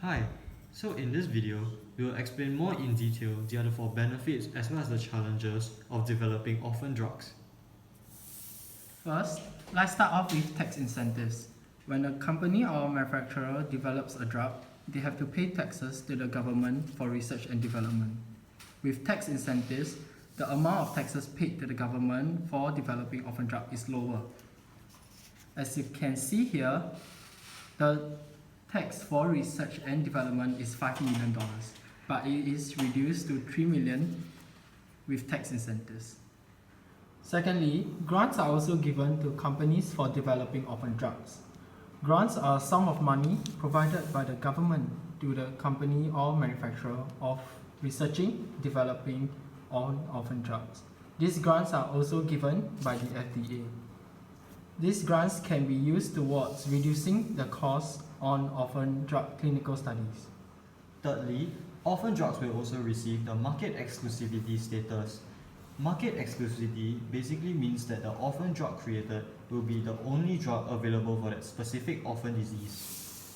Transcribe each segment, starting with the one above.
Hi, so in this video, we will explain more in detail the other four benefits as well as the challenges of developing orphan drugs. First, let's start off with tax incentives. When a company or manufacturer develops a drug, they have to pay taxes to the government for research and development. With tax incentives, the amount of taxes paid to the government for developing orphan drug is lower. As you can see here, the tax for research and development is $5 million, but it is reduced to $3 million with tax incentives. Secondly, grants are also given to companies for developing orphan drugs. Grants are a sum of money provided by the government to the company or manufacturer of researching, developing on orphan drugs. These grants are also given by the FDA. These grants can be used towards reducing the cost on orphan drug clinical studies. Thirdly, orphan drugs will also receive the market exclusivity status. Market exclusivity basically means that the orphan drug created will be the only drug available for that specific orphan disease.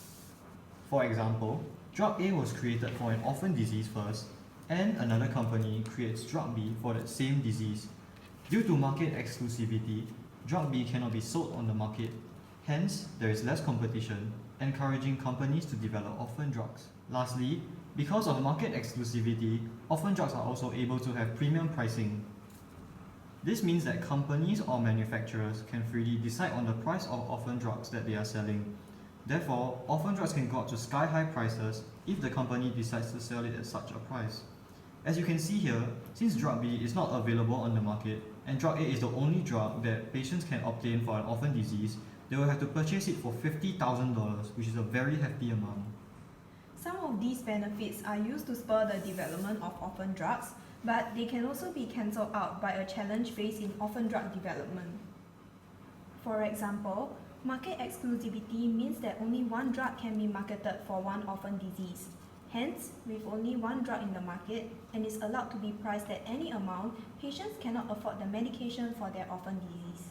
For example, drug A was created for an orphan disease first, and another company creates drug B for that same disease. Due to market exclusivity, drug B cannot be sold on the market. Hence, there is less competition, encouraging companies to develop orphan drugs. Lastly, because of market exclusivity, orphan drugs are also able to have premium pricing. This means that companies or manufacturers can freely decide on the price of orphan drugs that they are selling. Therefore, orphan drugs can go up to sky-high prices if the company decides to sell it at such a price. As you can see here, since drug B is not available on the market, and drug A is the only drug that patients can obtain for an orphan disease, they will have to purchase it for $50,000, which is a very hefty amount. Some of these benefits are used to spur the development of orphan drugs, but they can also be cancelled out by a challenge faced in orphan drug development. For example, market exclusivity means that only one drug can be marketed for one orphan disease. Hence, with only one drug in the market and is allowed to be priced at any amount, patients cannot afford the medication for their orphan disease.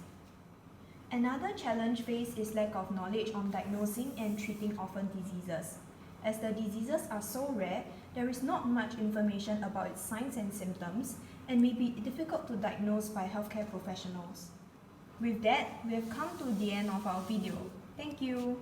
Another challenge faced is lack of knowledge on diagnosing and treating orphan diseases. As the diseases are so rare, there is not much information about its signs and symptoms and may be difficult to diagnose by healthcare professionals. With that, we have come to the end of our video. Thank you.